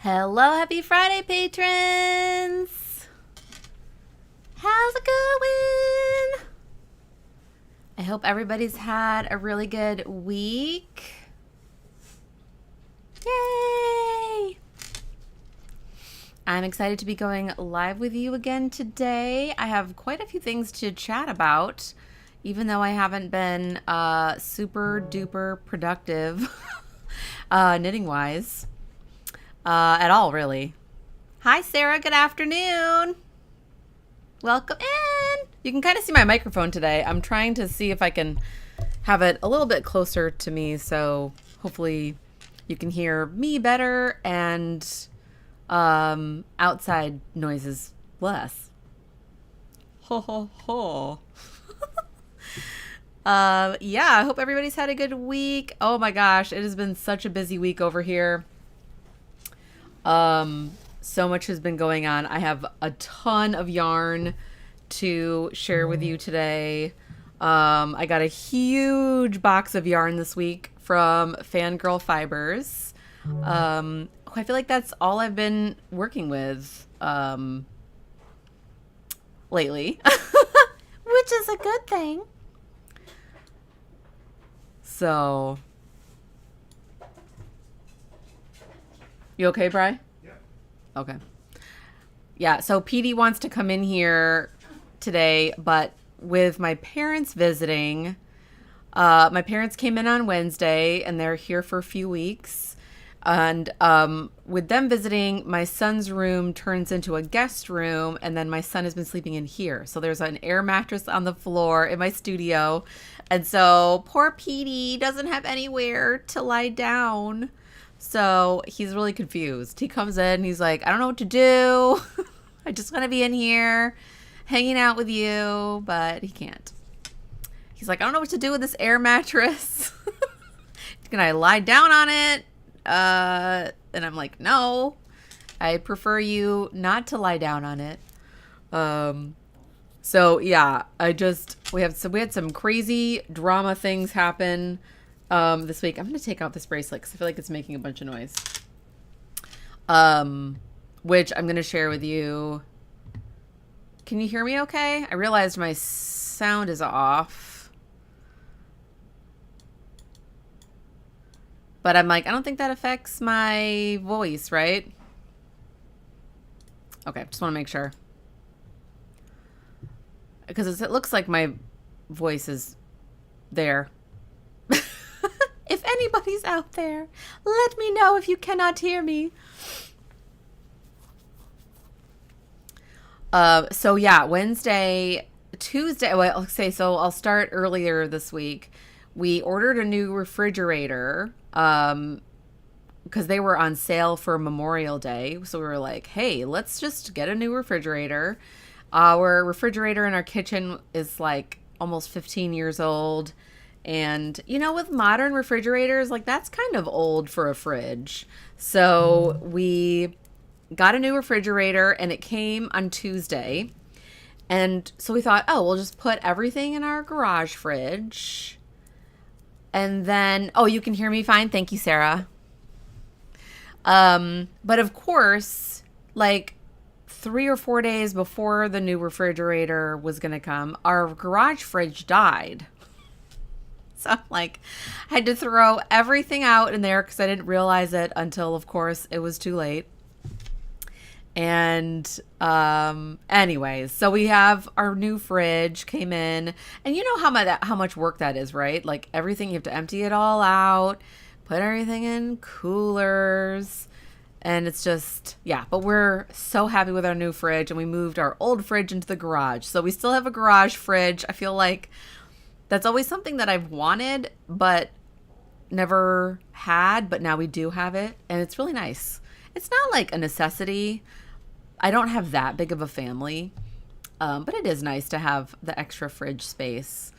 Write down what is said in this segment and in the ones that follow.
Hello, happy Friday, patrons! How's it going? I hope everybody's had a really good week. Yay! I'm excited to be going live with you again today. I have quite a few things to chat about, even though I haven't been super duper productive knitting-wise. At all, really. Hi, Sarah. Good afternoon. Welcome in. You can kind of see my microphone today. I'm trying to see if I can have it a little bit closer to me, so hopefully you can hear me better and outside noises less. Ho, ho, ho. Yeah, I hope everybody's had a good week. Oh my gosh, it has been such a busy week over here. So much has been going on. I have a ton of yarn to share with you today. I got a huge box of yarn this week from Fangirl Fibers. I feel like that's all I've been working with lately, which is a good thing. So, you okay, Bri? Yeah. Okay. Yeah, so Petey wants to come in here today, but with my parents visiting, my parents came in on Wednesday and they're here for a few weeks. And with them visiting, my son's room turns into a guest room, and then my son has been sleeping in here. So there's an air mattress on the floor in my studio. And so poor Petey doesn't have anywhere to lie down. So he's really confused. He comes in and he's like, I don't know what to do. I just want to be in here hanging out with you, but he can't. He's like, I don't know what to do with this air mattress. Can I lie down on it? And I'm like, no, I prefer you not to lie down on it. So yeah, we had some crazy drama things happen this week. I'm going to take out this bracelet because I feel like it's making a bunch of noise. Which I'm going to share with you. Can you hear me okay? I realized my sound is off. But I'm like, I don't think that affects my voice, right? Okay, just want to make sure. Because it looks like my voice is there. If anybody's out there, let me know if you cannot hear me. So yeah, Tuesday, well, I'll start earlier this week. We ordered a new refrigerator, because they were on sale for Memorial Day. So we were like, hey, let's just get a new refrigerator. Our refrigerator in our kitchen is like almost 15 years old. And, you know, with modern refrigerators, like that's kind of old for a fridge. So we got a new refrigerator and it came on Tuesday. And so we thought, oh, we'll just put everything in our garage fridge. And then, oh, you can hear me fine. Thank you, Sarah. But of course, like 3 or 4 days before the new refrigerator was going to come, our garage fridge died. So I'm like, I had to throw everything out in there because I didn't realize it until, of course, it was too late. And anyways, so we have our new fridge came in, and you know how much work that is, right? Like everything, you have to empty it all out, put everything in coolers, and it's just, yeah, but we're so happy with our new fridge, and we moved our old fridge into the garage. So we still have a garage fridge. I feel like that's always something that I've wanted, but never had, but now we do have it, and it's really nice. It's not like a necessity. I don't have that big of a family, but it is nice to have the extra fridge space.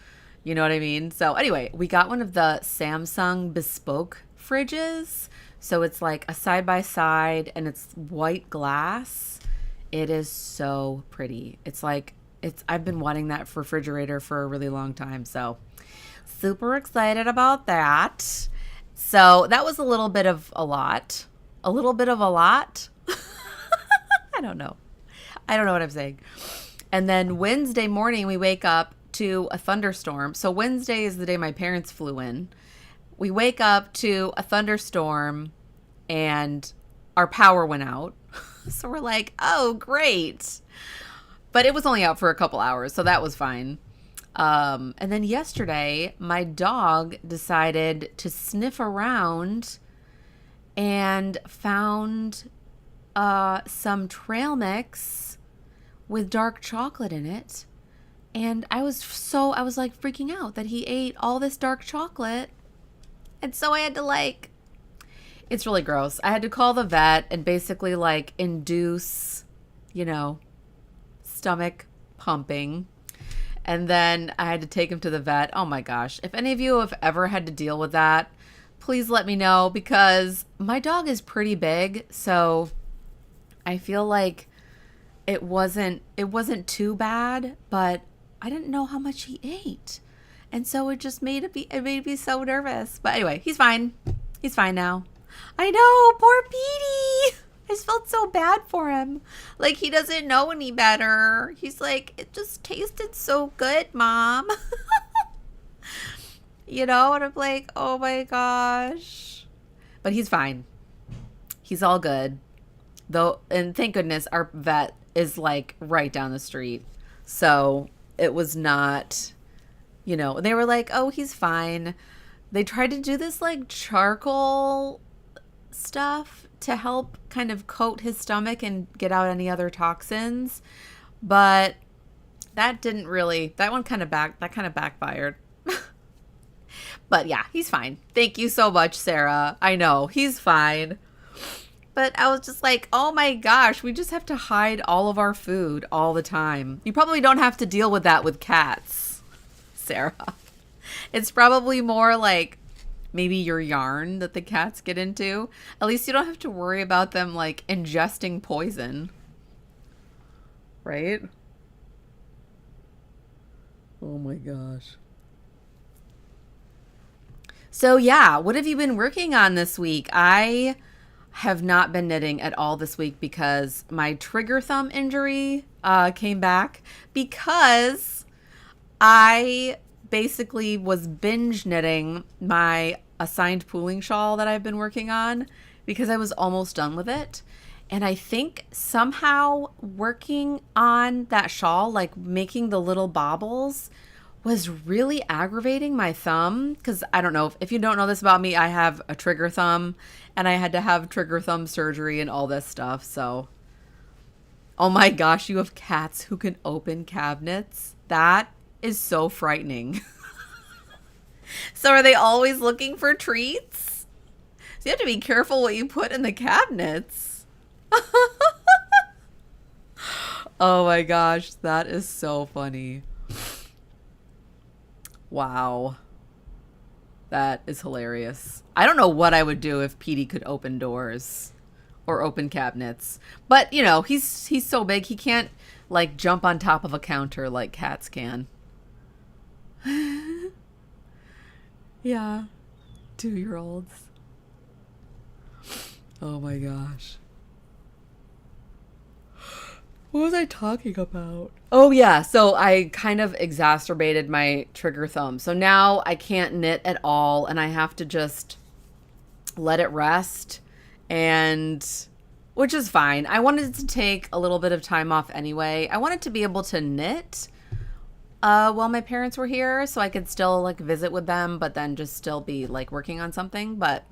You know what I mean? So anyway, we got one of the Samsung bespoke fridges. So it's like a side-by-side and it's white glass. It is so pretty. I've been wanting that refrigerator for a really long time. So super excited about that. So that was a little bit of a lot. a little bit of a lot. I don't know. I don't know what I'm saying. And then Wednesday morning, we wake up to a thunderstorm. So Wednesday is the day my parents flew in. We wake up to a thunderstorm and our power went out. So we're like, oh, great. But it was only out for a couple hours, so that was fine. And then yesterday, my dog decided to sniff around and found some trail mix with dark chocolate in it. And I was like freaking out that he ate all this dark chocolate. And so I had to it's really gross. I had to call the vet and basically induce, stomach pumping. And then I had to take him to the vet. Oh my gosh. If any of you have ever had to deal with that, please let me know, because my dog is pretty big. So I feel like it wasn't too bad, but I didn't know how much he ate. And so it just made me so nervous. But anyway, he's fine. He's fine now. I know, poor Petey. I just felt so bad for him. Like, he doesn't know any better. He's like, it just tasted so good, Mom. And I'm like, oh my gosh. But he's fine. He's all good. Though, and thank goodness our vet is right down the street. So it was not, they were like, oh, he's fine. They tried to do this charcoal stuff to help kind of coat his stomach and get out any other toxins, but that kind of backfired. But yeah, he's fine. Thank you so much, Sarah. I know he's fine, but I was just like, oh my gosh, we just have to hide all of our food all the time. You probably don't have to deal with that with cats, Sarah. It's probably more maybe your yarn that the cats get into. At least you don't have to worry about them ingesting poison. Right? Oh my gosh. So yeah, what have you been working on this week? I have not been knitting at all this week because my trigger thumb injury came back, because I basically was binge knitting my assigned pooling shawl that I've been working on, because I was almost done with it. And I think somehow working on that shawl, making the little bobbles, was really aggravating my thumb. Because I don't know, if you don't know this about me, I have a trigger thumb and I had to have trigger thumb surgery and all this stuff. So, oh my gosh, you have cats who can open cabinets? That is so frightening. So are they always looking for treats? So you have to be careful what you put in the cabinets. Oh my gosh, that is so funny. Wow. That is hilarious. I don't know what I would do if Petey could open doors or open cabinets. But, he's so big, he can't jump on top of a counter like cats can. Yeah, 2-year-olds. Oh my gosh. What was I talking about? Oh yeah, so I kind of exacerbated my trigger thumb. So now I can't knit at all, and I have to just let it rest, and which is fine. I wanted to take a little bit of time off anyway. I wanted to be able to knit while my parents were here, so I could still visit with them, but then just still be working on something, but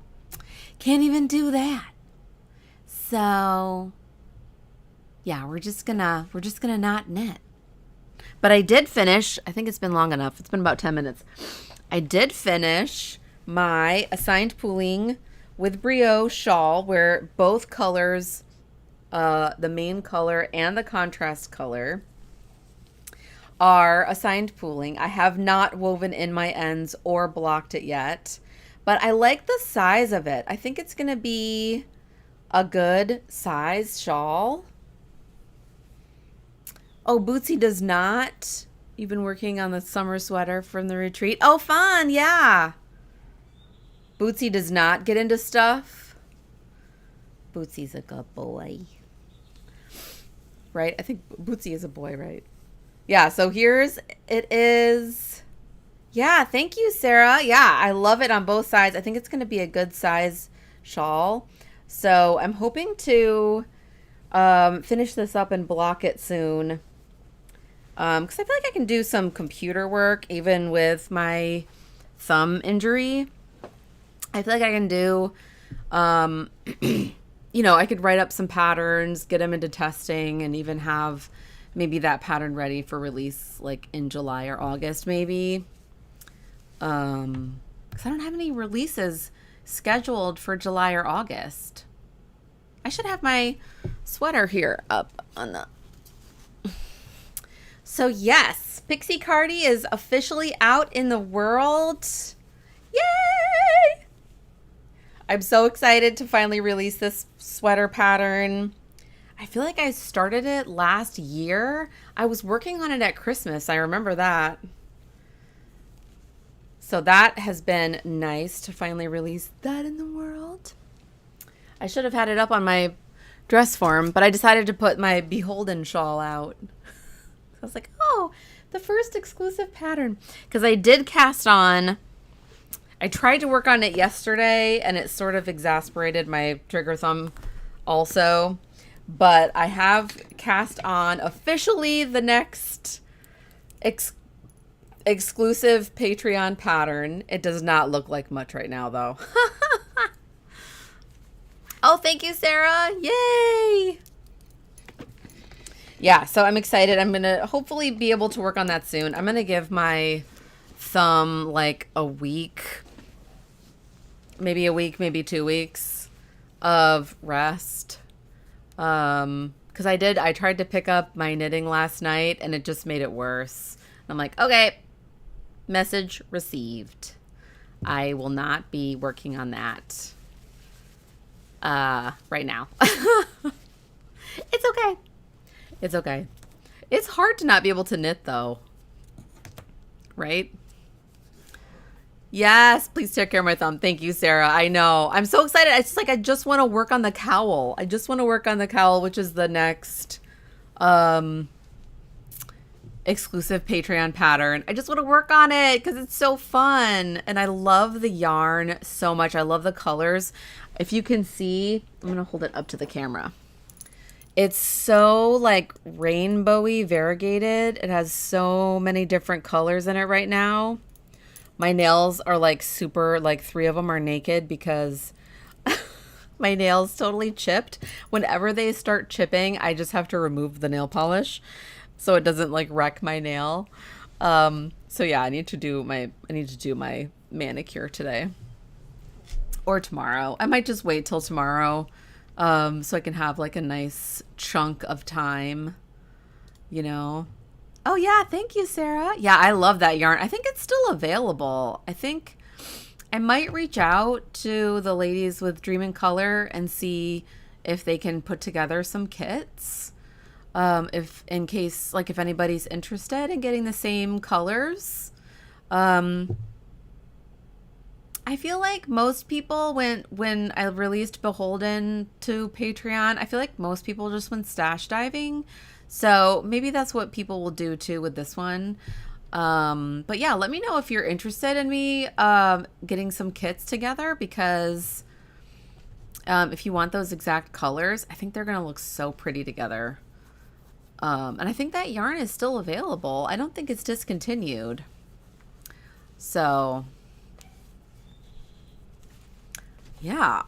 can't even do that. So yeah, we're just gonna not knit. But I did finish, I think it's been long enough. It's been about 10 minutes. I did finish my assigned pooling with Brio shawl, where both colors, the main color and the contrast color, are assigned pooling. I have not woven in my ends or blocked it yet, but I like the size of it. I think it's going to be a good size shawl. Oh, Bootsy does not. You've been working on the summer sweater from the retreat. Oh, fun. Yeah. Bootsy does not get into stuff. Bootsy's a good boy. Right? I think Bootsy is a boy, right? Yeah, so here's it is. Yeah, thank you, Sarah. Yeah, I love it on both sides. I think it's going to be a good size shawl. So I'm hoping to finish this up and block it soon. Because I feel like I can do some computer work even with my thumb injury. I feel like I can do, I could write up some patterns, get them into testing, and even have maybe that pattern ready for release like in July or August maybe. Because I don't have any releases scheduled for July or August. I should have my sweater here up on the... So yes, Pixie Cardi is officially out in the world. Yay! I'm so excited to finally release this sweater pattern. I feel like I started it last year. I was working on it at Christmas. I remember that. So that has been nice to finally release that in the world. I should have had it up on my dress form, but I decided to put my Beholden shawl out. I was like, oh, the first exclusive pattern. Because I did cast on. I tried to work on it yesterday, and it sort of exasperated my trigger thumb also. But I have cast on officially the next exclusive Patreon pattern. It does not look like much right now, though. Oh, thank you, Sarah. Yay! Yeah, so I'm excited. I'm going to hopefully be able to work on that soon. I'm going to give my thumb like a week, maybe 2 weeks of rest. Because I tried to pick up my knitting last night and it just made it worse. I'm like, okay, message received. I will not be working on that right now. It's okay. It's okay. It's hard to not be able to knit though. Right? Yes, please take care of my thumb. Thank you, Sarah. I know. I'm so excited. It's just like I just want to work on the cowl. I just want to work on the cowl, which is the next exclusive Patreon pattern. I just want to work on it because it's so fun. And I love the yarn so much. I love the colors. If you can see, I'm going to hold it up to the camera. It's so like rainbowy, variegated. It has so many different colors in it right now. My nails are like super, like 3 of them are naked because my nails totally chipped. Whenever they start chipping, I just have to remove the nail polish so it doesn't like wreck my nail. So yeah, I need to do my manicure today or tomorrow. I might just wait till tomorrow so I can have like a nice chunk of time, you know. Oh, yeah. Thank you, Sarah. Yeah, I love that yarn. I think it's still available. I think I might reach out to the ladies with Dream in Color and see if they can put together some kits. If anybody's interested in getting the same colors. I feel like most people, when I released Beholden to Patreon, I feel like most people just went stash diving. So maybe that's what people will do too with this one. But yeah, let me know if you're interested in me getting some kits together because if you want those exact colors, I think they're going to look so pretty together. And I think that yarn is still available. I don't think it's discontinued. So yeah.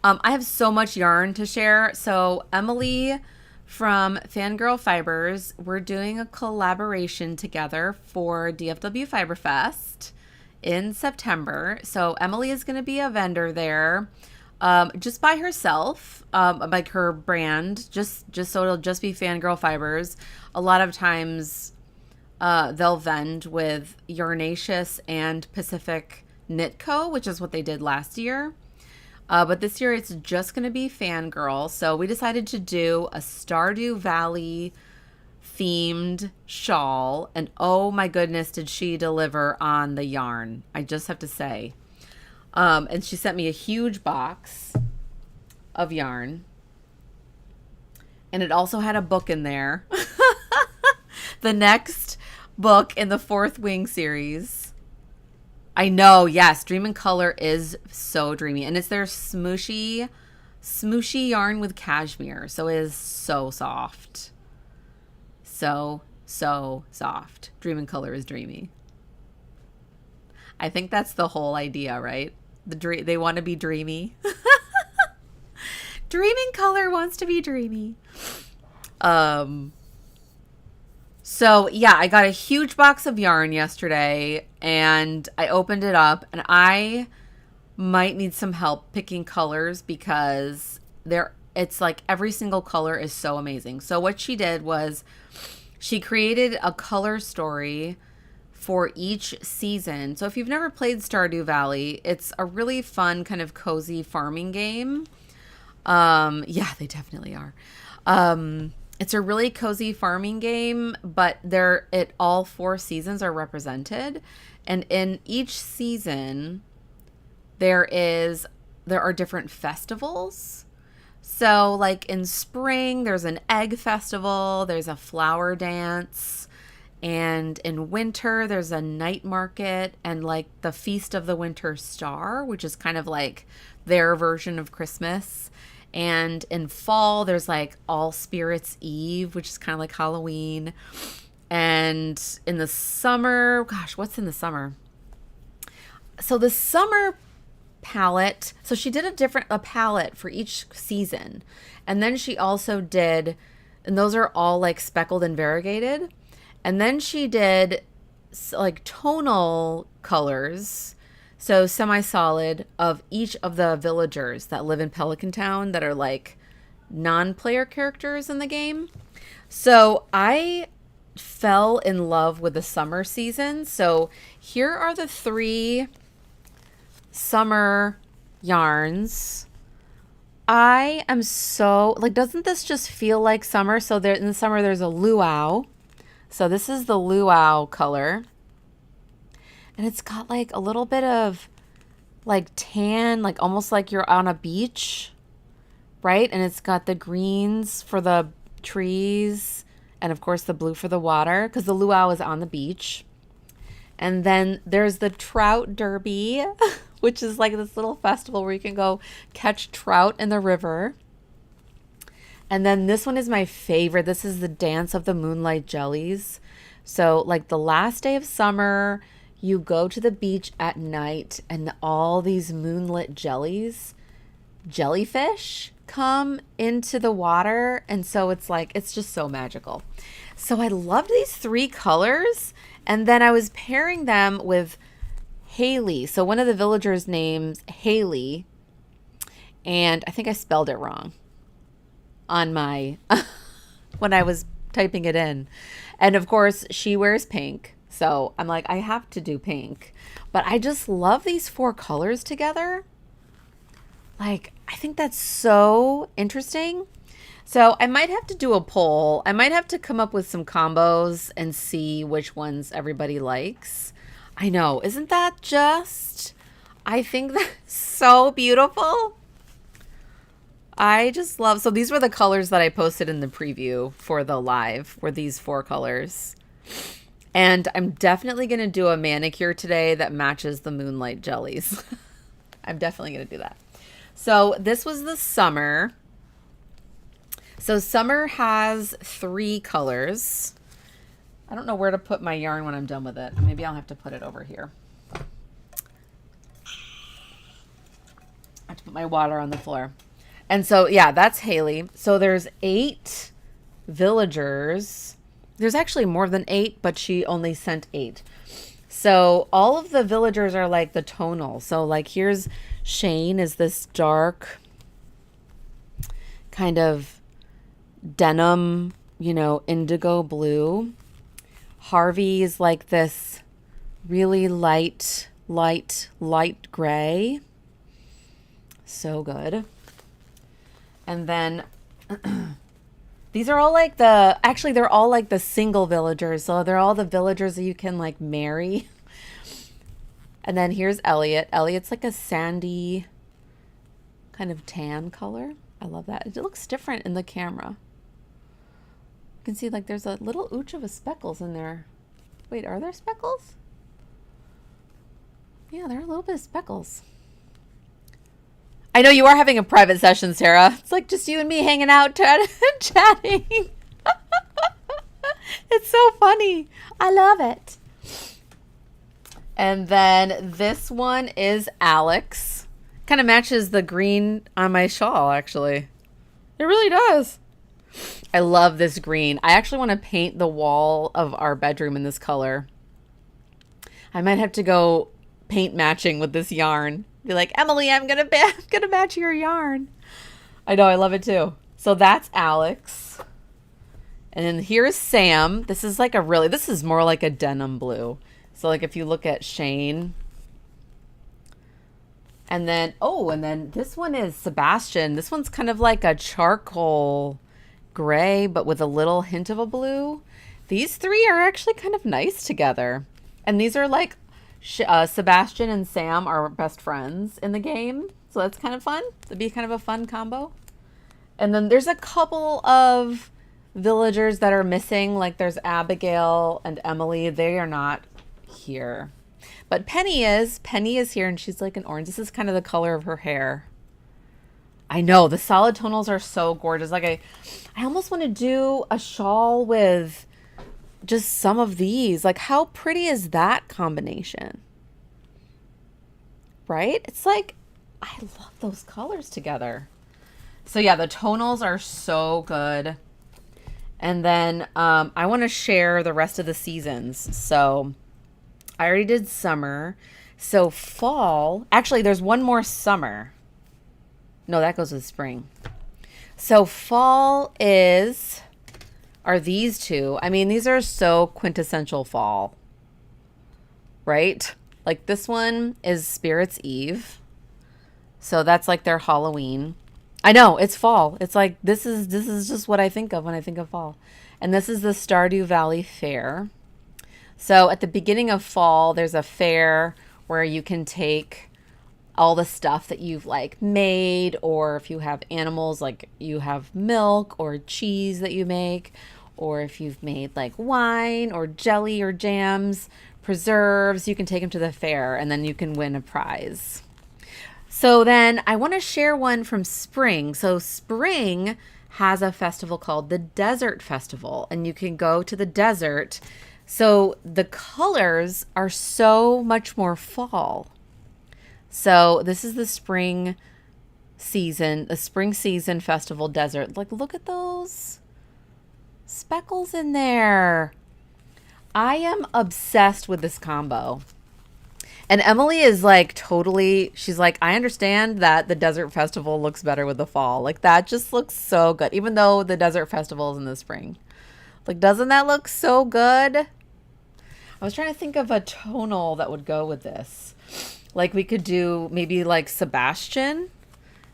I have so much yarn to share. So Emily from Fangirl Fibers, we're doing a collaboration together for DFW Fiber Fest in September. So Emily is going to be a vendor there, just by herself, like her brand, just so it'll just be Fangirl Fibers. A lot of times they'll vend with Yarnaceous and Pacific Knit Co., which is what they did last year. But this year it's just going to be Fangirl. So we decided to do a Stardew Valley themed shawl. And oh my goodness, did she deliver on the yarn. I just have to say. And she sent me a huge box. of yarn. And it also had a book in there. The next book in the Fourth Wing series. I know, yes, Dream in Color is so dreamy. And it's their smooshy yarn with cashmere. So it is so soft. So soft. Dream in Color is dreamy. I think that's the whole idea, right? They want to be dreamy. Dream in Color wants to be dreamy. So yeah, I got a huge box of yarn yesterday and I opened it up, and I might need some help picking colors because it's like every single color is so amazing. So what she did was she created a color story for each season. So if you've never played Stardew Valley, it's a really fun kind of cozy farming game. Yeah, they definitely are. It's a really cozy farming game, but all 4 seasons are represented. And in each season, there are different festivals. So like in spring, there's an egg festival, there's a flower dance, and in winter, there's a night market and like the Feast of the Winter Star, which is kind of like their version of Christmas. And in fall, there's like All Spirits Eve, which is kind of like Halloween. And in the summer, gosh, what's in the summer? So the summer palette, so she did a palette for each season. And then she also did, and those are all like speckled and variegated. And then she did like tonal colors, so semi-solid, of each of the villagers that live in Pelican Town that are like non-player characters in the game. So I fell in love with the summer season. So here are the 3 summer yarns. I am so like, doesn't this just feel like summer? So there in the summer there's a luau. So this is the luau color. And it's got like a little bit of like tan, like almost like you're on a beach, right? And it's got the greens for the trees and of course the blue for the water because the luau is on the beach. And then there's the trout derby, which is like this little festival where you can go catch trout in the river. And then this one is my favorite. This is the Dance of the Moonlight Jellies. So like the last day of summer, you go to the beach at night and all these moonlit jellyfish come into the water. And so it's like, it's just so magical. So I love these 3 colors. And then I was pairing them with Hayley. So one of the villagers' names, Hayley. And I think I spelled it wrong on my, when I was typing it in. And of course she wears pink. So I'm like, I have to do pink. But I just love these 4 colors together. Like, I think that's so interesting. So I might have to do a poll. I might have to come up with some combos and see which ones everybody likes. I know. Isn't that just... I think that's so beautiful. I just love... So these were the colors that I posted in the preview for the live, were these 4 colors. And I'm definitely going to do a manicure today that matches the moonlight jellies. I'm definitely going to do that. So this was the summer. So summer has 3 colors. I don't know where to put my yarn when I'm done with it. Maybe I'll have to put it over here. I have to put my water on the floor. And so, yeah, that's Hayley. So there's 8 villagers. There's actually more than 8, but she only sent 8. So all of the villagers are like the tonal. So like here's Shane is this dark kind of denim, you know, indigo blue. Harvey is like this really light gray. So good. And then these are all like they're all like the single villagers. So they're all the villagers that you can like marry. And then here's Elliot. Elliot's like a sandy kind of tan color. I love that. It looks different in the camera. You can see like there's a little ooch of a speckles in there. Wait, are there speckles? Yeah, there are a little bit of speckles. I know you are having a private session, Sarah. It's like just you and me hanging out, chatting. It's so funny. I love it. And then this one is Alex. Kind of matches the green on my shawl, actually. It really does. I love this green. I actually want to paint the wall of our bedroom in this color. I might have to go paint matching with this yarn. Be like, Emily, I'm gonna match your yarn. I know, I love it too. So that's Alex. And then here's Sam. This is like this is more like a denim blue. So like if you look at Shane. And then, and then this one is Sebastian. This one's kind of like a charcoal gray, but with a little hint of a blue. These three are actually kind of nice together. And these are like, Sebastian and Sam are best friends in the game. So that's kind of fun. It'd be kind of a fun combo. And then there's a couple of villagers that are missing. Like there's Abigail and Emily. They are not here. But Penny is here, and she's like an orange. This is kind of the color of her hair. I know, the solid tonals are so gorgeous. Like I almost want to do a shawl with just some of these. Like how pretty is that combination? Right? It's like, I love those colors together. So yeah, the tonals are so good. And then I want to share the rest of the seasons. So I already did summer. So fall, actually there's one more summer. No, that goes with spring. So fall are these two. I mean, these are so quintessential fall, right? Like this one is Spirit's Eve. So that's like their Halloween. I know, it's fall. It's like, this is just what I think of when I think of fall. And this is the Stardew Valley Fair. So at the beginning of fall, there's a fair where you can take all the stuff that you've like made, or if you have animals, like you have milk or cheese that you make, or if you've made like wine or jelly or jams, preserves, you can take them to the fair and then you can win a prize. So then I want to share one from spring. So spring has a festival called the Desert Festival, and you can go to the desert. So the colors are so much more fall. So this is the spring season festival desert. Like, look at those speckles in there. I am obsessed with this combo. And Emily is like she's like, I understand that the desert festival looks better with the fall. Like that just looks so good. Even though the desert festival is in the spring. Like, doesn't that look so good? I was trying to think of a tonal that would go with this. Like we could do maybe like Sebastian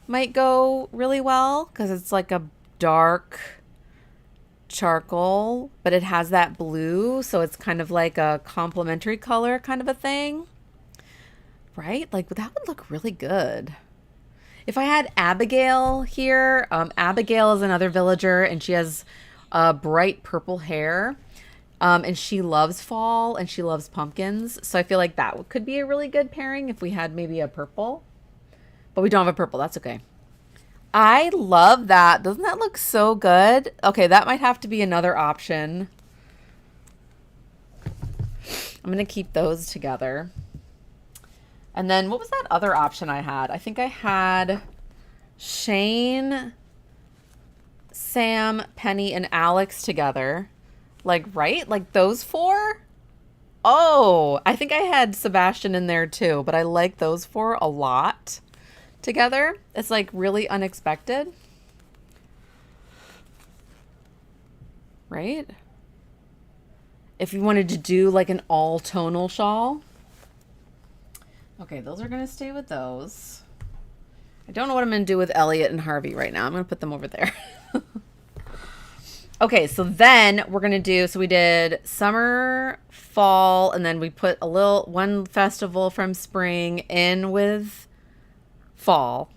might go really well because it's like a dark charcoal, but it has that blue. So it's kind of like a complementary color kind of a thing. Right? Like that would look really good. If I had Abigail here, Abigail is another villager and she has bright purple hair. And she loves fall and she loves pumpkins. So I feel like that could be a really good pairing if we had maybe a purple. But we don't have a purple. That's okay. I love that. Doesn't that look so good? Okay, that might have to be another option. I'm going to keep those together. And then what was that other option I had? I think I had Shane, Sam, Penny, and Alex together. Like, right? Like those four? Oh, I think I had Sebastian in there too, but I like those four a lot together. It's like really unexpected. Right? If you wanted to do like an all tonal shawl. Okay, those are going to stay with those. I don't know what I'm going to do with Elliot and Harvey right now. I'm going to put them over there. Okay, so then we're going to do, so we did summer, fall, and then we put one festival from spring in with fall.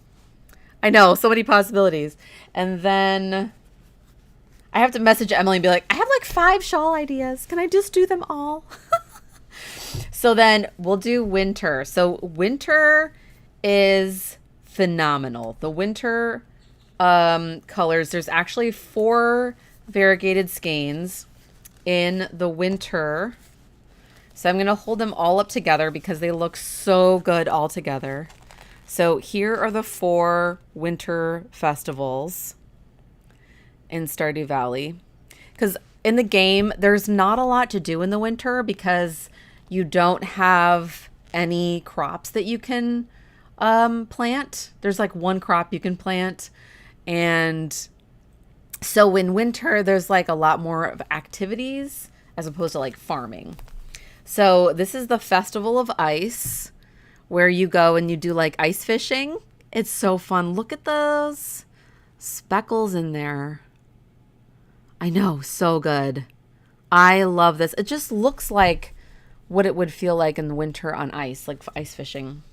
I know, so many possibilities. And then I have to message Emily and be like, I have like 5 shawl ideas. Can I just do them all? So then we'll do winter. So winter is phenomenal. The winter colors, there's actually 4 variegated skeins in the winter. So I'm going to hold them all up together because they look so good all together. So here are the 4 winter festivals in Stardew Valley. Because in the game, there's not a lot to do in the winter because you don't have any crops that you can plant. There's like 1 crop you can plant. And so in winter, there's like a lot more of activities as opposed to like farming. So this is the Festival of Ice, where you go and you do like ice fishing. It's so fun. Look at those speckles in there. I know, so good. I love this. It just looks like what it would feel like in the winter on ice, like ice fishing.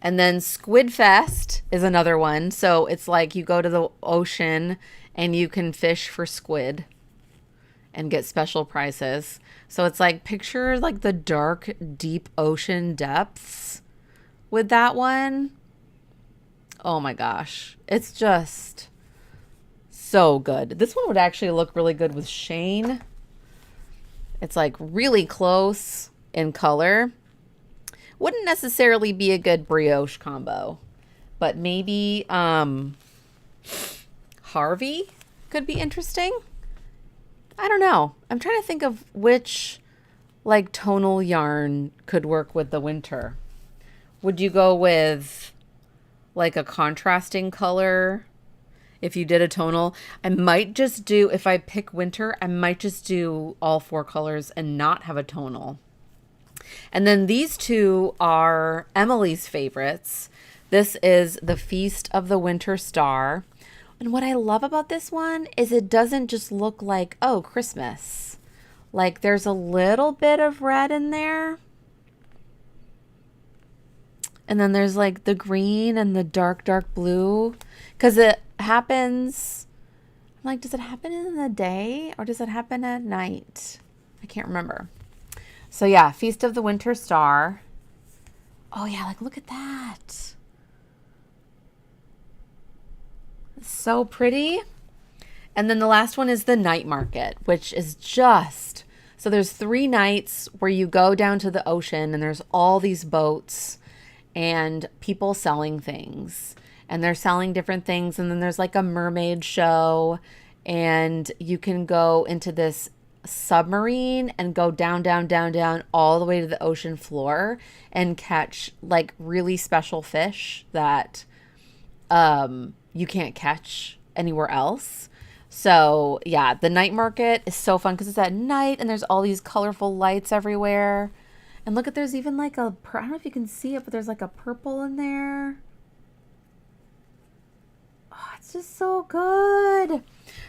And then Squid Fest is another one. So it's like you go to the ocean and you can fish for squid and get special prizes. So it's like, picture like the dark, deep ocean depths with that one. Oh my gosh. It's just so good. This one would actually look really good with Shane. It's like really close in color. Wouldn't necessarily be a good brioche combo, but maybe Harvey could be interesting. I don't know. I'm trying to think of which like tonal yarn could work with the winter. Would you go with like a contrasting color if you did a tonal? I might just do, if I pick winter, I might just do all 4 colors and not have a tonal. And then these 2 are Emily's favorites. This is the Feast of the Winter Star. And what I love about this one is it doesn't just look like, oh, Christmas. Like there's a little bit of red in there. And then there's like the green and the dark, dark blue. Because it happens, I'm like, does it happen in the day or does it happen at night? I can't remember. So yeah, Feast of the Winter Star. Oh yeah, like look at that. It's so pretty. And then the last one is the night market, which is just, so there's 3 nights where you go down to the ocean and there's all these boats and people selling things. And they're selling different things. And then there's like a mermaid show. And you can go into this submarine and go down, down, down, down all the way to the ocean floor and catch like really special fish that you can't catch anywhere else. So yeah, the night market is so fun because it's at night and there's all these colorful lights everywhere. And look at, there's even like a, I don't know if you can see it, but there's like a purple in there. Oh, it's just so good.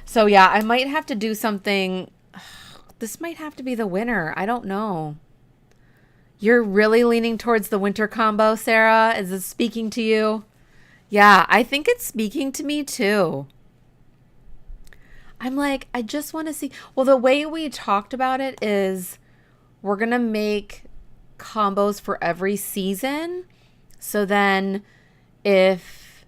So yeah, I might have to do something. This might have to be the winter. I don't know. You're really leaning towards the winter combo, Sarah. Is it speaking to you? Yeah, I think it's speaking to me too. I'm like, I just want to see. Well, the way we talked about it is we're going to make combos for every season. So then if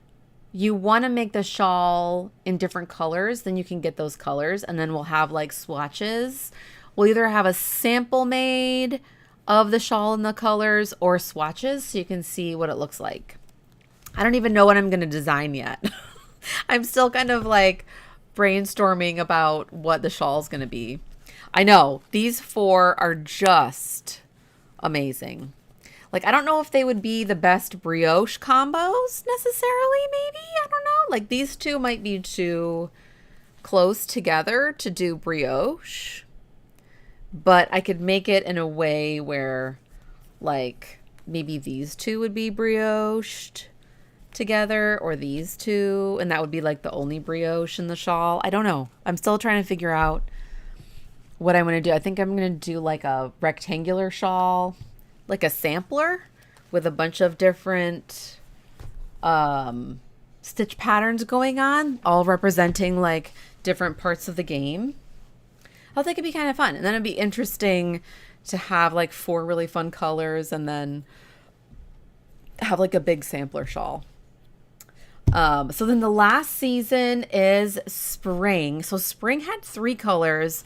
you want to make the shawl in different colors, then you can get those colors. And then we'll have like swatches. We'll either have a sample made of the shawl in the colors or swatches so you can see what it looks like. I don't even know what I'm going to design yet. I'm still kind of like brainstorming about what the shawl is going to be. I know these 4 are just amazing. Like, I don't know if they would be the best brioche combos necessarily, maybe. I don't know. Like, these 2 might be too close together to do brioche. But I could make it in a way where, like, maybe these 2 would be brioche together, or these 2, and that would be like the only brioche in the shawl. I don't know. I'm still trying to figure out what I'm going to do. I think I'm going to do like a rectangular shawl, like a sampler with a bunch of different stitch patterns going on, all representing like different parts of the game. I think it'd be kind of fun. And then it'd be interesting to have like 4 really fun colors and then have like a big sampler shawl. So then the last season is spring. So spring had 3 colors,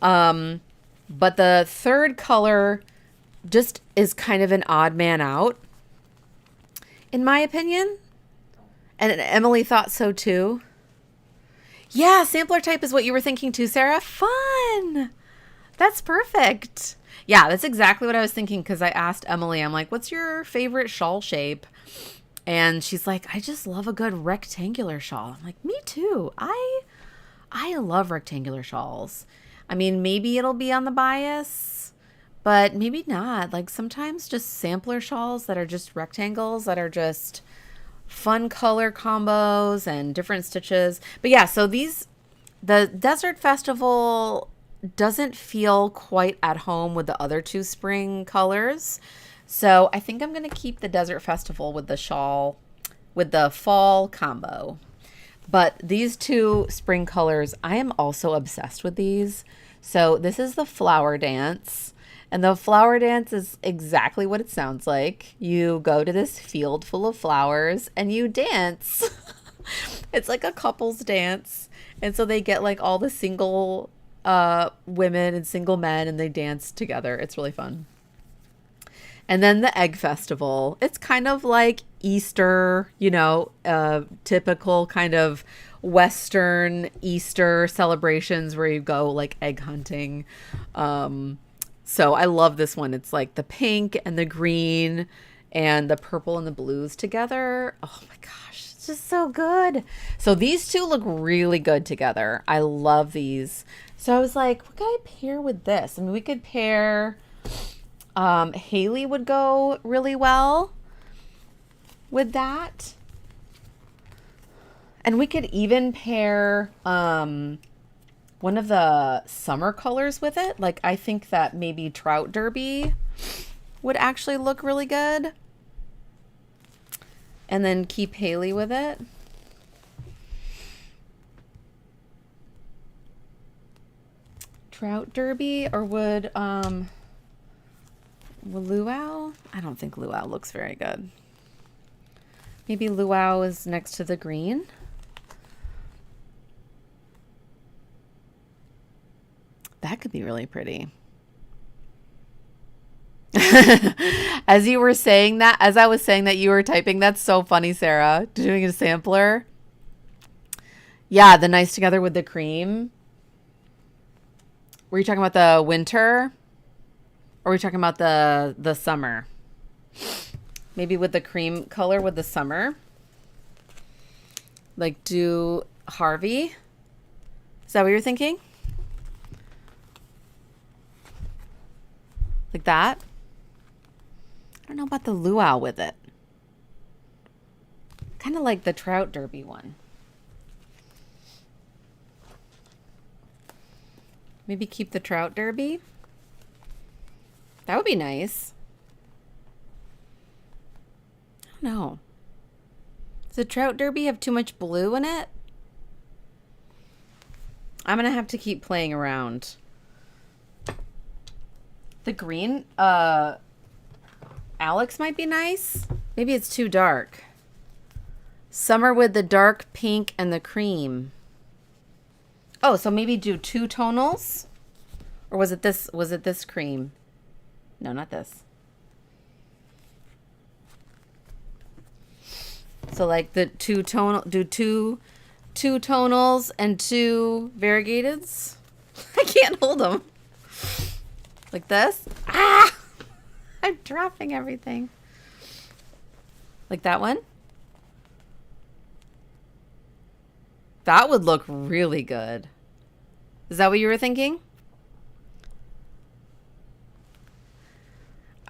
but the third color just is kind of an odd man out, in my opinion. And Emily thought so too. Yeah, sampler type is what you were thinking too, Sarah. Fun. That's perfect. Yeah, that's exactly what I was thinking, because I asked Emily, I'm like, what's your favorite shawl shape? And she's like, I just love a good rectangular shawl. I'm like, me too. I love rectangular shawls. I mean, maybe it'll be on the bias, but maybe not. Like sometimes just sampler shawls that are just rectangles that are just fun color combos and different stitches. But yeah, so the Desert Festival doesn't feel quite at home with the other 2 spring colors. So I think I'm going to keep the Desert Festival with the shawl, with the fall combo. But these 2 spring colors, I am also obsessed with these. So this is the flower dance. And the flower dance is exactly what it sounds like. You go to this field full of flowers and you dance. It's like a couple's dance. And so they get like all the single women and single men and they dance together. It's really fun. And then the Egg Festival. It's kind of like Easter, you know, typical kind of Western Easter celebrations where you go like egg hunting. So I love this one. It's like the pink and the green and the purple and the blues together. Oh my gosh, it's just so good. So these 2 look really good together. I love these. So I was like, what could I pair with this? I mean, we could pair, Hayley would go really well with that. And we could even pair, one of the summer colors with it. Like I think that maybe Trout Derby would actually look really good. And then keep Hayley with it. Trout Derby, or would luau? I don't think luau looks very good. Maybe luau is next to the green. That could be really pretty. As you were saying that, as I was saying that, you were typing. That's so funny, Sarah. Doing a sampler. Yeah, the nice together with the cream. Were you talking about the winter? Or were you talking about the summer? Maybe with the cream color with the summer. Like do Harvey. Is that what you're thinking? Like that? I don't know about the luau with it. Kind of like the Trout Derby one. Maybe keep the Trout Derby. That would be nice. I don't know. Does the Trout Derby have too much blue in it? I'm going to have to keep playing around. The green, Alex might be nice. Maybe it's too dark. Summer with the dark pink and the cream. Oh, so maybe do 2 tonals? Or was it this cream? No, not this. So like the 2 tonal, do two tonals and 2 variegateds. I can't hold them. Like this. Ah! I'm dropping everything. Like that one. That would look really good. Is that what you were thinking?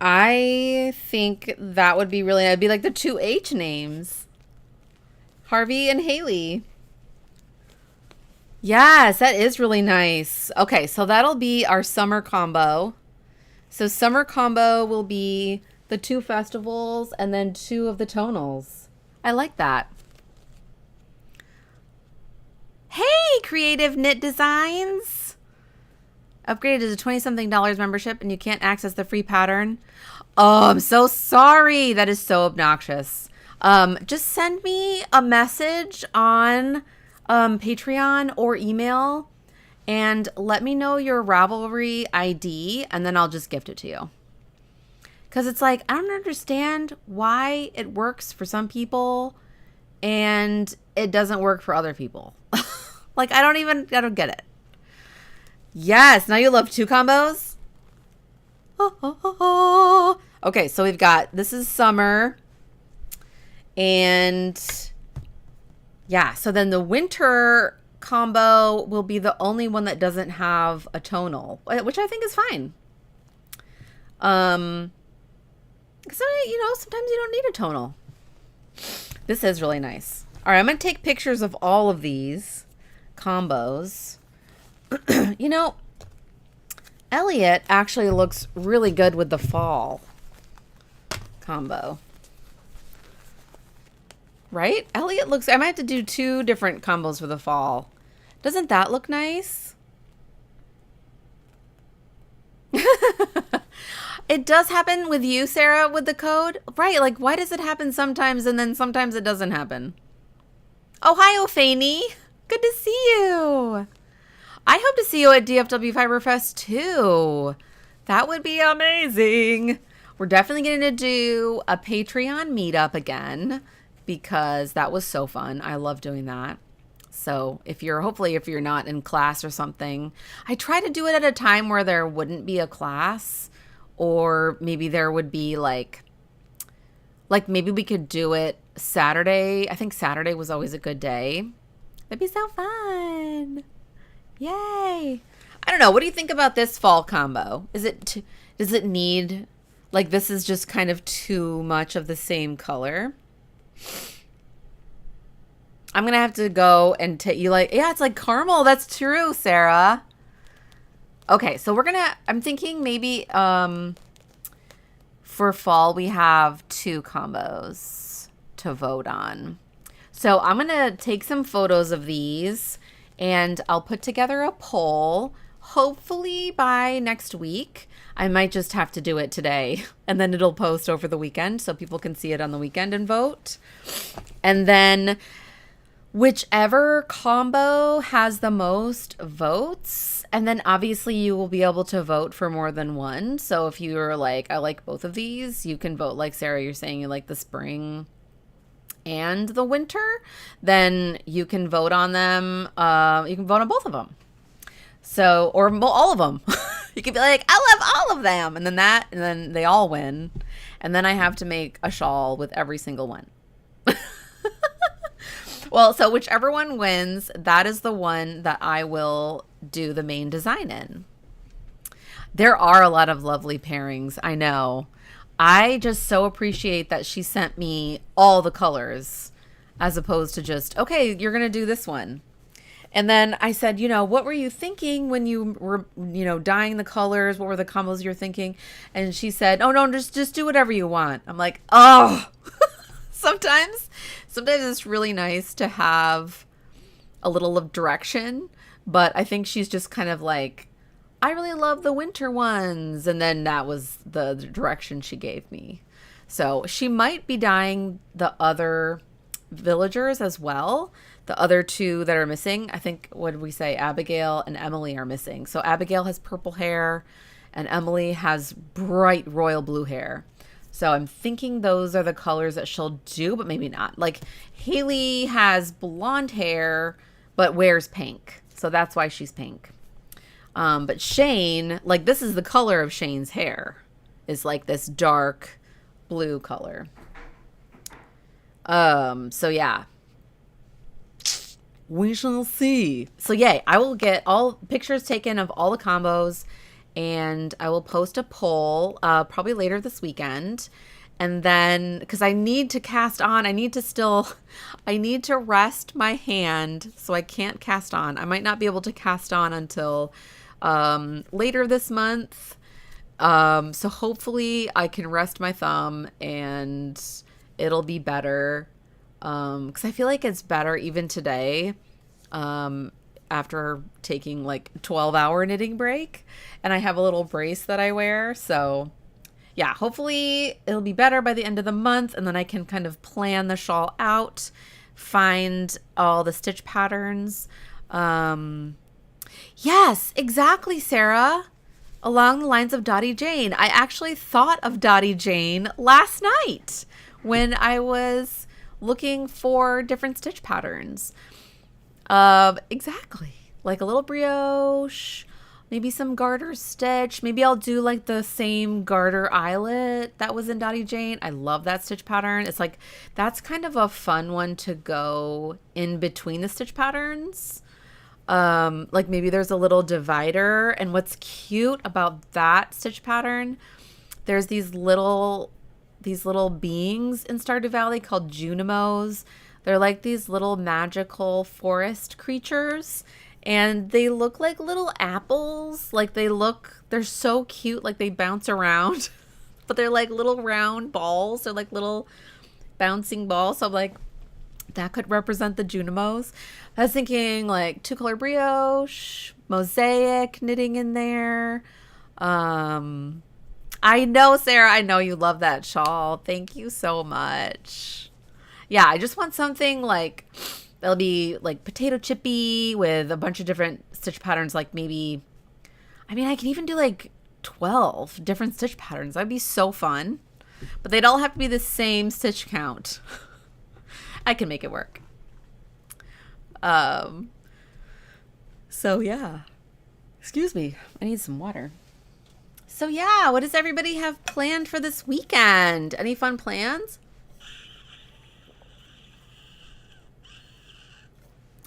I think that would be really, I'd be like the 2 H names. Harvey and Hayley. Yes, that is really nice. Okay, so that'll be our summer combo. So summer combo will be the 2 festivals and then 2 of the tonals. I like that. Creative Knit Designs. Upgraded to $20-something membership and you can't access the free pattern. Oh, I'm so sorry. That is so obnoxious. Just send me a message on Patreon or email and let me know your Ravelry ID and then I'll just gift it to you. Because it's like, I don't understand why it works for some people and it doesn't work for other people. Like, I don't get it. Yes, now you love 2 combos? Okay, so we've got, this is summer. And yeah, so then the winter combo will be the only one that doesn't have a tonal, which I think is fine. Because, you know, sometimes you don't need a tonal. This is really nice. All right, I'm going to take pictures of all of these combos. You know, Elliot actually looks really good with the fall combo. Right? Elliot looks... I might have to do 2 different combos for the fall. Doesn't that look nice? It does happen with you, Sarah, with the code. Right, like, why does it happen sometimes and then sometimes it doesn't happen? Oh, hi, Ophanie. Good to see you. I hope to see you at DFW Fiber Fest, too. That would be amazing. We're definitely going to do a Patreon meetup again because that was so fun. I love doing that. So hopefully if you're not in class or something, I try to do it at a time where there wouldn't be a class, or maybe there would be like maybe we could do it Saturday. I think Saturday was always a good day. That'd be so fun. Yay. I don't know. What do you think about this fall combo? Does it need, like, this is just kind of too much of the same color? I'm going to have to go and take you like, yeah, it's like caramel. That's true, Sarah. Okay. So I'm thinking maybe, for fall, we have 2 combos to vote on. So I'm going to take some photos of these and I'll put together a poll, hopefully by next week. I might just have to do it today and then it'll post over the weekend so people can see it on the weekend and vote. And then whichever combo has the most votes, and then obviously you will be able to vote for more than one. So if you're like, I like both of these, you can vote like Sarah, you're saying you like the spring and the winter, then you can vote on them. You can vote on both of them. So, or all of them. You can be like, I love all of them. And then they all win. And then I have to make a shawl with every single one. Well, so whichever one wins, that is the one that I will do the main design in. There are a lot of lovely pairings. I know. I just so appreciate that she sent me all the colors as opposed to just, okay, you're going to do this one. And then I said, what were you thinking when you were, dyeing the colors? What were the combos you're thinking? And she said, oh, no, just do whatever you want. I'm like, oh, sometimes it's really nice to have a little of direction. But I think she's just kind of like, I really love the winter ones. And then that was the direction she gave me. So she might be dyeing the other villagers as well. The other 2 that are missing, I think, what did we say? Abigail and Emily are missing. So Abigail has purple hair and Emily has bright royal blue hair. So I'm thinking those are the colors that she'll do, but maybe not. Like Hayley has blonde hair, but wears pink. So that's why she's pink. But Shane, like this is the color of Shane's hair, is like this dark blue color. So yeah. We shall see. So yay, I will get all pictures taken of all the combos and I will post a poll probably later this weekend. And then, because I need to cast on, I need to rest my hand so I can't cast on. I might not be able to cast on until later this month. So hopefully I can rest my thumb and it'll be better. Because I feel like it's better even today. after taking like 12-hour knitting break, and I have a little brace that I wear. So yeah, hopefully it'll be better by the end of the month, and then I can kind of plan the shawl out, find all the stitch patterns. Yes, exactly, Sarah. Along the lines of Dottie Jane. I actually thought of Dottie Jane last night when I was looking for different stitch patterns. Exactly. Like a little brioche, maybe some garter stitch. Maybe I'll do like the same garter eyelet that was in Dottie Jane. I love that stitch pattern. It's like, that's kind of a fun one to go in between the stitch patterns. Like maybe there's a little divider, and what's cute about that stitch pattern, there's these little beings in Stardew Valley called Junimos. They're like these little magical forest creatures, and they look like little apples. Like they're so cute. Like they bounce around, but they're like little round balls. They're like little bouncing balls. So I'm like, that could represent the Junimos. I was thinking like 2-color brioche, mosaic knitting in there. I know, Sarah, I know you love that shawl. Thank you so much. Yeah, I just want something like that'll be like potato chippy with a bunch of different stitch patterns. Like maybe, I mean, I can even do like 12 different stitch patterns. That'd be so fun. But they'd all have to be the same stitch count. I can make it work. So yeah. Excuse me. I need some water. So yeah, what does everybody have planned for this weekend? Any fun plans?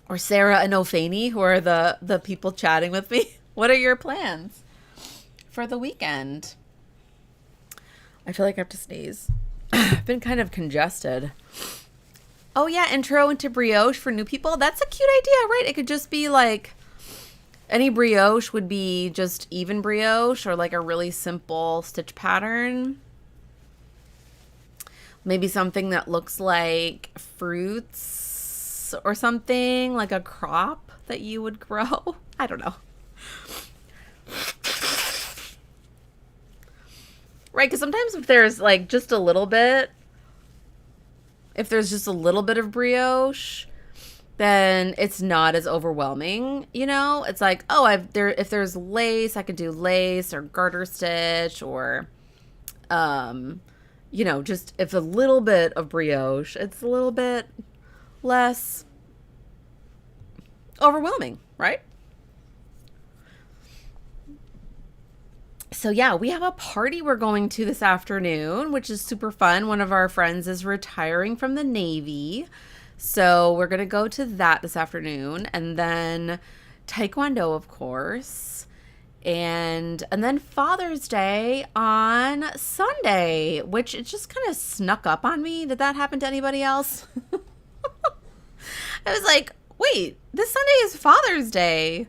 Or Sarah and Ophani, who are the people chatting with me. What are your plans for the weekend? I feel like I have to sneeze. I've been kind of congested. Oh yeah, intro into brioche for new people. That's a cute idea, right? It could just be like any brioche would be just even brioche, or like a really simple stitch pattern. Maybe something that looks like fruits or something, like a crop that you would grow. I don't know. Right, because sometimes if there's like just a little bit, if there's just a little bit of brioche, then it's not as overwhelming, you know? It's like, oh, if there's lace, I could do lace or garter stitch, or you know, just if a little bit of brioche, it's a little bit less overwhelming, right? So yeah, we have a party we're going to this afternoon, which is super fun. One of our friends is retiring from the Navy, so we're going to go to that this afternoon, and then Taekwondo, of course, and then Father's Day on Sunday, which it just kind of snuck up on me. Did that happen to anybody else? I was like, wait, this Sunday is Father's Day.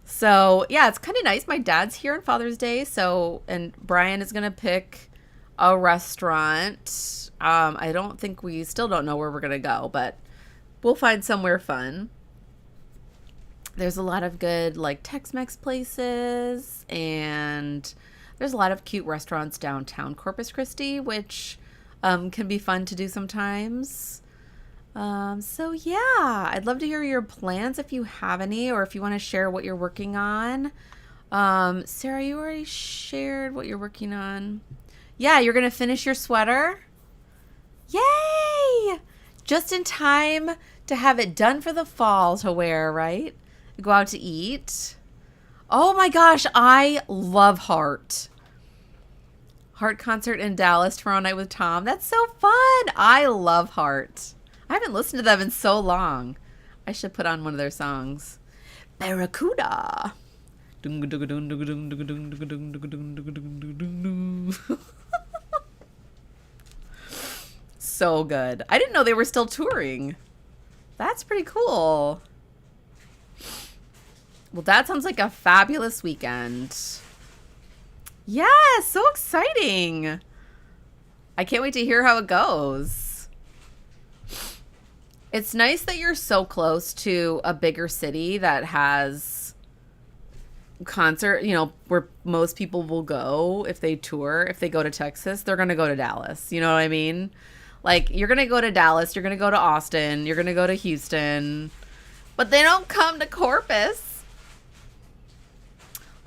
So yeah, it's kind of nice. My dad's here on Father's Day, and Brian is gonna pick a restaurant. I don't think we still don't know where we're gonna go, but we'll find somewhere fun. There's a lot of good like Tex-Mex places, and there's a lot of cute restaurants downtown Corpus Christi, which can be fun to do sometimes. So yeah, I'd love to hear your plans if you have any, or if you want to share what you're working on. Sarah, you already shared what you're working on. Yeah, you're going to finish your sweater. Yay! Just in time to have it done for the fall to wear, right? Go out to eat. Oh my gosh, I love Heart. Heart concert in Dallas tomorrow night with Tom. That's so fun. I love Heart. I haven't listened to them in so long. I should put on one of their songs. Barracuda. So good. I didn't know they were still touring. That's pretty cool. Well, that sounds like a fabulous weekend. Yeah, so exciting. I can't wait to hear how it goes. It's nice that you're so close to a bigger city that has concert, you know, where most people will go if they tour. If they go to Texas, they're going to go to Dallas. You know what I mean? Like, you're going to go to Dallas, you're going to go to Austin, you're going to go to Houston, but they don't come to Corpus.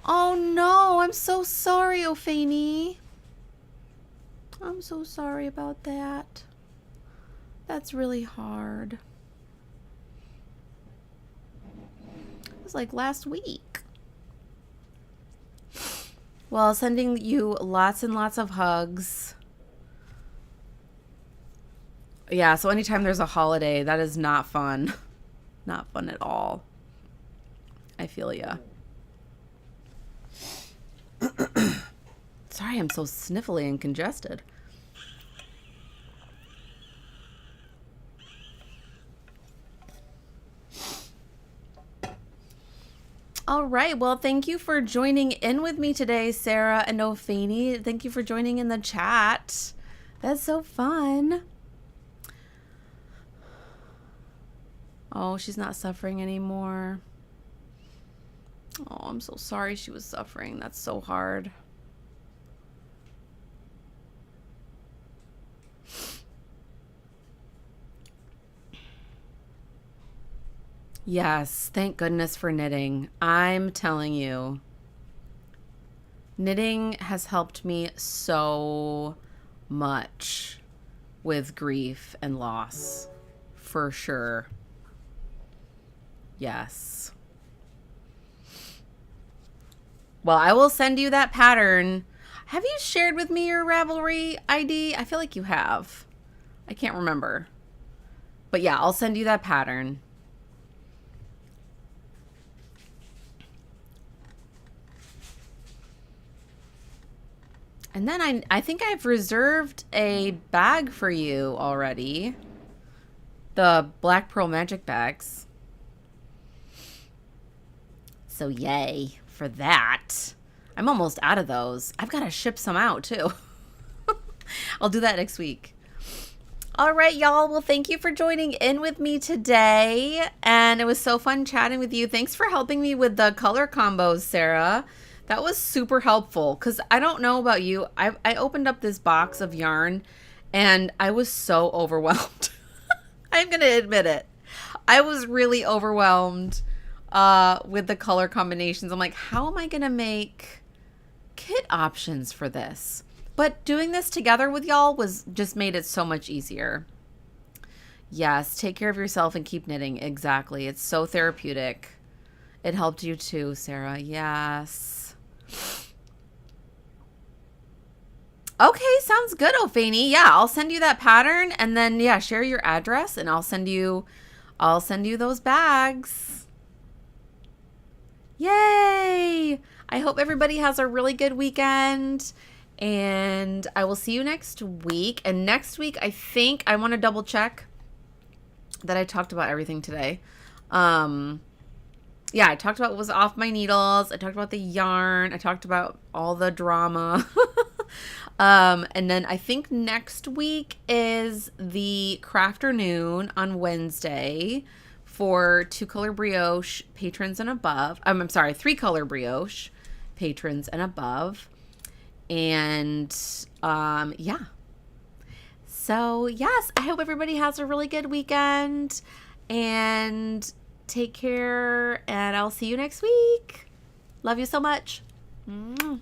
Oh no, I'm so sorry, Ophani. I'm so sorry about that. That's really hard. It was like last week. Well, sending you lots and lots of hugs. Yeah, so anytime there's a holiday, that is not fun. Not fun at all. I feel ya. Sorry, I'm so sniffly and congested. All right. Well, thank you for joining in with me today, Sarah and Ophani. Thank you for joining in the chat. That's so fun. Oh, she's not suffering anymore. Oh, I'm so sorry she was suffering. That's so hard. Yes, thank goodness for knitting. I'm telling you, knitting has helped me so much with grief and loss, for sure. Yes. Well, I will send you that pattern. Have you shared with me your Ravelry ID? I feel like you have. I can't remember. But yeah, I'll send you that pattern. And then I think I've reserved a bag for you already. The Black Pearl Magic bags. So yay for that. I'm almost out of those. I've got to ship some out too. I'll do that next week. All right, y'all. Well, thank you for joining in with me today. And it was so fun chatting with you. Thanks for helping me with the color combos, Sarah. That was super helpful because I don't know about you. I opened up this box of yarn and I was so overwhelmed. I'm going to admit it. I was really overwhelmed with the color combinations. I'm like, how am I going to make kit options for this? But doing this together with y'all was just made it so much easier. Yes, take care of yourself and keep knitting. Exactly. It's so therapeutic. It helped you too, Sarah. Yes. Okay, sounds good, Ophani. Yeah, I'll send you that pattern and then yeah, share your address and I'll send you those bags. Yay! I hope everybody has a really good weekend and I will see you next week. And next week, I think I want to double check that I talked about everything today. Yeah, I talked about what was off my needles. I talked about the yarn. I talked about all the drama. And then I think next week is the Crafternoon on Wednesday for 2-color brioche patrons and above. I'm sorry, 3-color brioche patrons and above. And yeah. So yes, I hope everybody has a really good weekend and take care and I'll see you next week. Love you so much. Mwah.